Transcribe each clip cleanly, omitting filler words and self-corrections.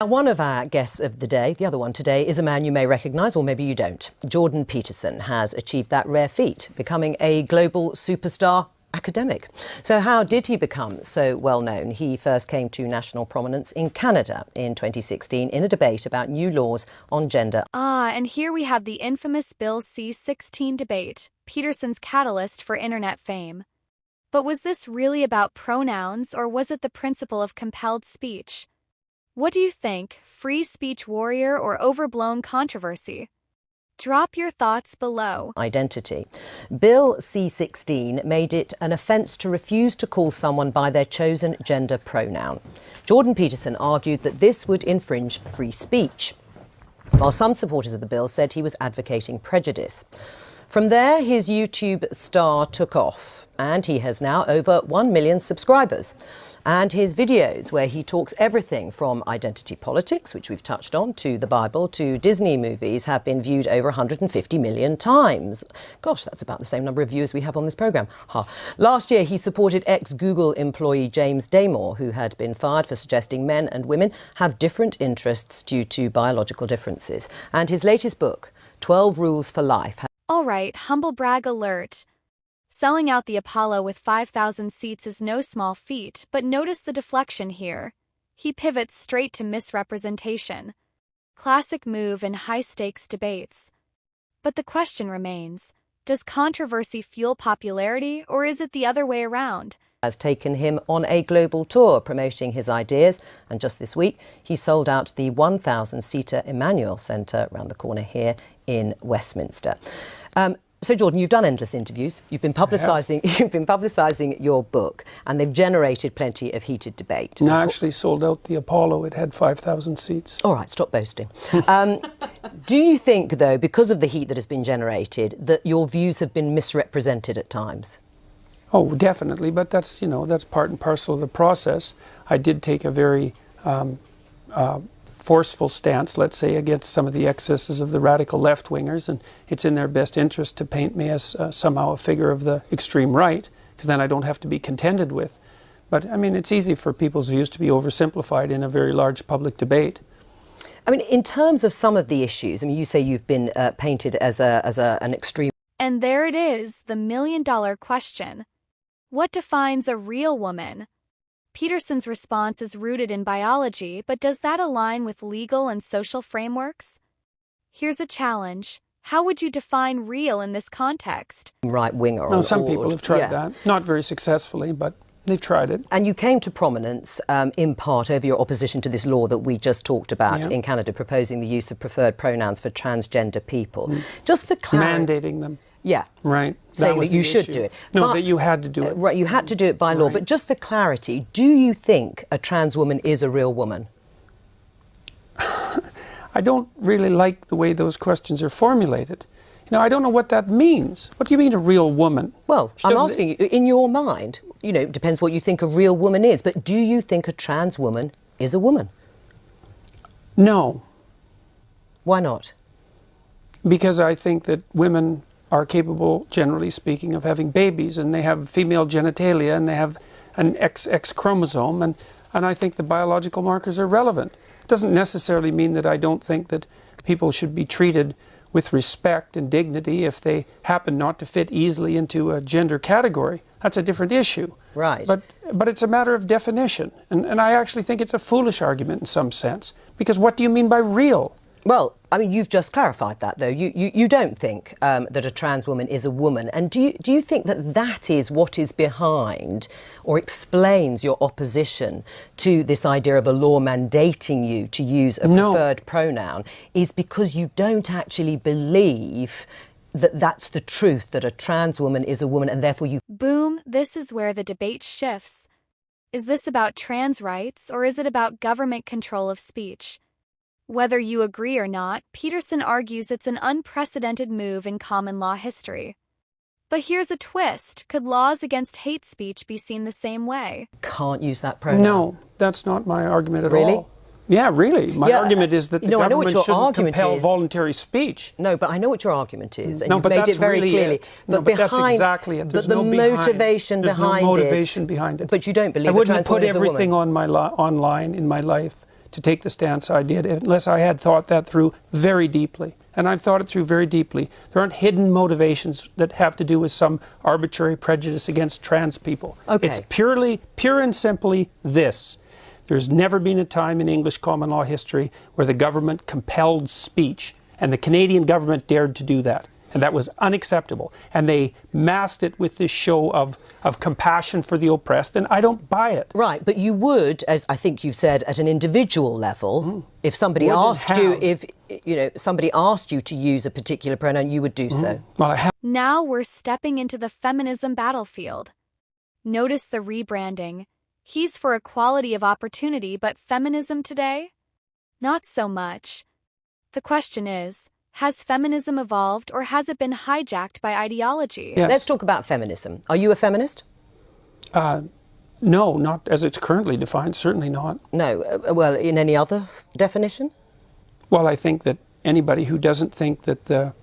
One of our guests of the day, the other one today, is a man you may recognise, or maybe you don't. Jordan Peterson has achieved that rare feat, becoming a global superstar academic. So how did he become so well known? He first came to national prominence in Canada in 2016 in a debate about new laws on gender. And here we have the infamous Bill C-16 debate, Peterson's catalyst for internet fame. But was this really about pronouns, or was it the principle of compelled speech? What do you think, free speech warrior or overblown controversy? Drop your thoughts below. Identity. Bill C-16 made it an offence to refuse to call someone by their chosen gender pronoun. Jordan Peterson argued that this would infringe free speech, while some supporters of the bill said he was advocating prejudice. From there, his YouTube star took off, and he has now over 1 million subscribers. And his videos, where he talks everything from identity politics, which we've touched on, to the Bible, to Disney movies, have been viewed over 150 million times. Gosh, that's about the same number of viewers we have on this programme. Last year, he supported ex-Google employee James Damore, who had been fired for suggesting men and women have different interests due to biological differences. And his latest book, 12 Rules for Life. All right, humble brag alert. Selling out the Apollo with 5,000 seats is no small feat, but notice the deflection here. He pivots straight to misrepresentation. Classic move in high-stakes debates. But the question remains, does controversy fuel popularity, or is it the other way around? Has taken him on a global tour promoting his ideas, and just this week he sold out the 1,000-seater Emmanuel Centre around the corner here in Westminster. So Jordan, you've done endless interviews. You've been publicising your book, and they've generated plenty of heated debate. No, I actually sold out the Apollo. It had 5,000 seats. All right, stop boasting. Do you think, though, because of the heat that has been generated, that your views have been misrepresented at times? Oh, definitely, but that's part and parcel of the process. I did take a very forceful stance, let's say, against some of the excesses of the radical left-wingers, and it's in their best interest to paint me as somehow a figure of the extreme right, because then I don't have to be contended with. But, I mean, it's easy for people's views to be oversimplified in a very large public debate. I mean, in terms of some of the issues, I mean, you say you've been painted as an extreme... And there it is, the million-dollar question. What defines a real woman? Peterson's response is rooted in biology, but does that align with legal and social frameworks? Here's a challenge. How would you define real in this context? Right-winger. Well, some people have tried that. Not very successfully, but they've tried it. And you came to prominence in part over your opposition to this law that we just talked about in Canada, proposing the use of preferred pronouns for transgender people. Just for clarity... Mandating them. Yeah. Right. Saying that you should do it. No, but that you had to do it. Right, you had to do it by law. But just for clarity, do you think a trans woman is a real woman? I don't really like the way those questions are formulated. You know, I don't know what that means. What do you mean a real woman? Well, I'm asking you, in your mind, you know, it depends what you think a real woman is, but do you think a trans woman is a woman? No. Why not? Because I think that women are capable, generally speaking, of having babies, and they have female genitalia, and they have an XX chromosome, and I think the biological markers are relevant. It doesn't necessarily mean that I don't think that people should be treated with respect and dignity if they happen not to fit easily into a gender category. That's a different issue. Right. But it's a matter of definition, and I actually think it's a foolish argument in some sense, because what do you mean by real? Well, I mean, you've just clarified that, though. You don't think that a trans woman is a woman. And do you think that that is what is behind or explains your opposition to this idea of a law mandating you to use a preferred pronoun, is because you don't actually believe that that's the truth, that a trans woman is a woman, and therefore you... Boom, this is where the debate shifts. Is this about trans rights, or is it about government control of speech? Whether you agree or not, Peterson argues it's an unprecedented move in common law history. But here's a twist. Could laws against hate speech be seen the same way? Can't use that pronoun. No, that's not my argument at all. Really? Yeah, really. My argument is that the government shouldn't compel voluntary speech. No, but I know what your argument is, and no, you've but made that's it very really clearly. it. No, but that's exactly it. There's no motivation behind it. But you don't believe I a wouldn't trans put woman is a woman. everything on online in my life to take the stance I did unless I had thought that through very deeply. And I've thought it through very deeply. There aren't hidden motivations that have to do with some arbitrary prejudice against trans people. Okay. It's pure and simply this. There's never been a time in English common law history where the government compelled speech, and the Canadian government dared to do that. And that was unacceptable. And they masked it with this show of compassion for the oppressed, and I don't buy it. Right, but you would, as I think you've said, at an individual level, if somebody asked you, somebody asked you to use a particular pronoun, you would do so. Well, I have. Now we're stepping into the feminism battlefield. Notice the rebranding. He's for equality of opportunity, but feminism today? Not so much. The question is, has feminism evolved, or has it been hijacked by ideology? Yes. Let's talk about feminism. Are you a feminist? No, not as it's currently defined, certainly not. No. Well, in any other definition? Well, I think that anybody who doesn't think that the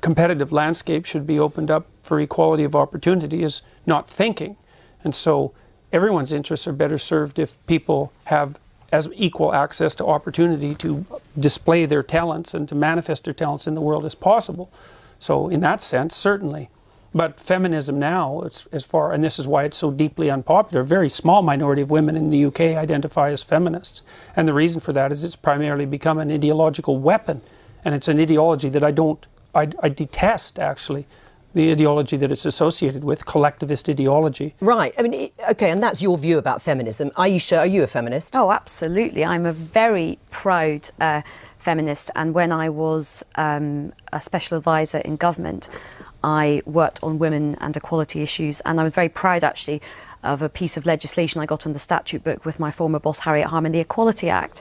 competitive landscape should be opened up for equality of opportunity is not thinking. And so everyone's interests are better served if people have as equal access to opportunity to display their talents and to manifest their talents in the world as possible. So in that sense, certainly. But feminism now, and this is why it's so deeply unpopular, a very small minority of women in the UK identify as feminists. And the reason for that is it's primarily become an ideological weapon. And it's an ideology that I detest, actually. The ideology that it's associated with, collectivist ideology. Right. I mean, okay, and that's your view about feminism. Aisha, are you a feminist? Oh, absolutely. I'm a very proud feminist. And when I was a special advisor in government, I worked on women and equality issues. And I was very proud, actually, of a piece of legislation I got on the statute book with my former boss, Harriet Harman, the Equality Act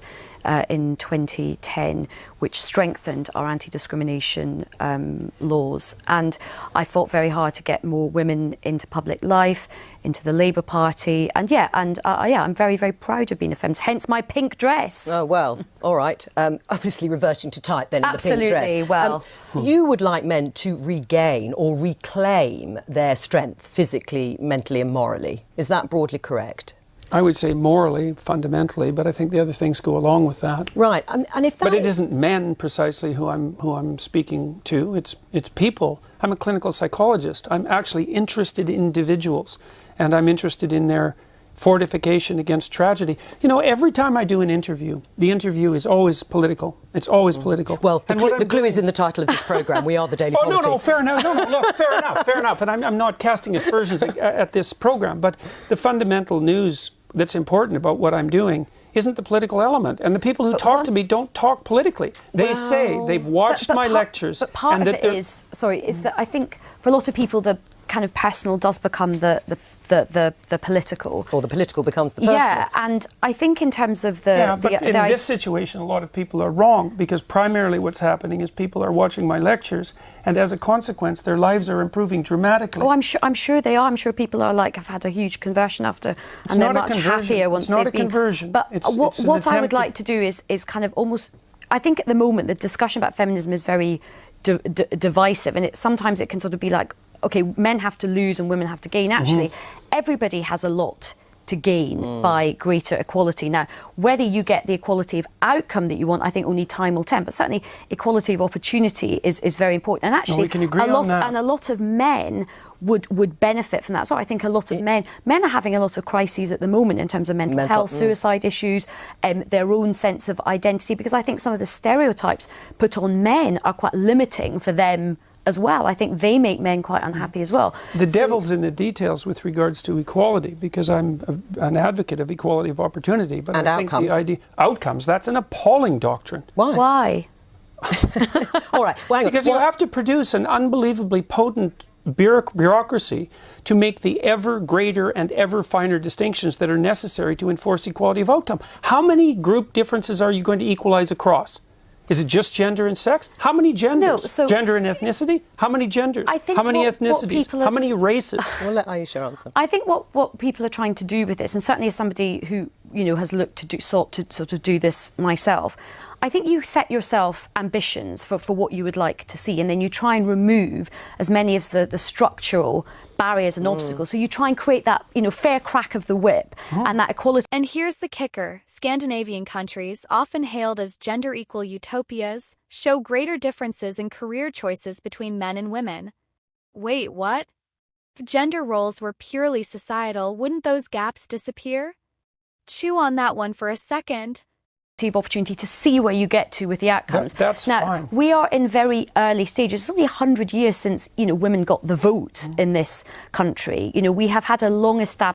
in 2010, which strengthened our anti-discrimination laws. And I fought very hard to get more women into public life, into the Labour Party. And I'm very, very proud of being a feminist, hence my pink dress. Oh, well, all right. Obviously reverting to type then in the pink dress. Absolutely, well. You would like men to regain or reclaim their strength physically, mentally and morally. Is that broadly correct? I would say morally, fundamentally, but I think the other things go along with that. Right, and if that But it isn't men precisely who I'm speaking to. It's people. I'm a clinical psychologist. I'm actually interested in individuals, and I'm interested in their fortification against tragedy. You know, every time I do an interview, the interview is always political. It's always political. Well, the clue is in the title of this programme. We are the Daily Politics. No, fair enough. No, look, fair enough. And I'm not casting aspersions at this programme, but the fundamental news that's important about what I'm doing isn't the political element. And the people who talk to me don't talk politically. They say they've watched my lectures. But part and of it is that I think for a lot of people the kind of personal does become the political. Or the political becomes the personal. Yeah, and I think in terms of in this situation, a lot of people are wrong, because primarily what's happening is people are watching my lectures, and as a consequence, their lives are improving dramatically. Oh, I'm sure they are. I'm sure people are have had a huge conversion after, and they're much happier once they've been. It's not a conversion. But what I would like to do is kind of almost. I think at the moment the discussion about feminism is very divisive, and sometimes it can sort of be like, okay, men have to lose and women have to gain. Actually, everybody has a lot to gain by greater equality. Now, whether you get the equality of outcome that you want, I think only time will tell. But certainly, equality of opportunity is very important. And actually, we can agree on that. And a lot of men would benefit from that. So I think a lot of men are having a lot of crises at the moment in terms of mental health, suicide issues, their own sense of identity, because I think some of the stereotypes put on men are quite limiting for them as well. I think they make men quite unhappy as well. The devil's in the details with regards to equality, because I'm an advocate of equality of opportunity. But and I think outcomes. the idea outcomes, that's an appalling doctrine. Why? All right. Well, because you have to produce an unbelievably potent bureaucracy to make the ever greater and ever finer distinctions that are necessary to enforce equality of outcome. How many group differences are you going to equalize across? Is it just gender and sex? How many genders? No, gender and ethnicity? How many genders? I think how many ethnicities? How many races? We'll let Aisha answer. I think what people are trying to do with this, and certainly as somebody who has sought to sort of do this myself, I think you set yourself ambitions for what you would like to see, and then you try and remove as many of the structural barriers and obstacles. So you try and create that, fair crack of the whip and that equality. And here's the kicker. Scandinavian countries, often hailed as gender-equal utopias, show greater differences in career choices between men and women. Wait, what? If gender roles were purely societal, wouldn't those gaps disappear? Chew on that one for a second. Of opportunity to see where you get to with the outcomes. That's now, fine. We are in very early stages. It's only 100 years since, women got the vote in this country. We have had a long established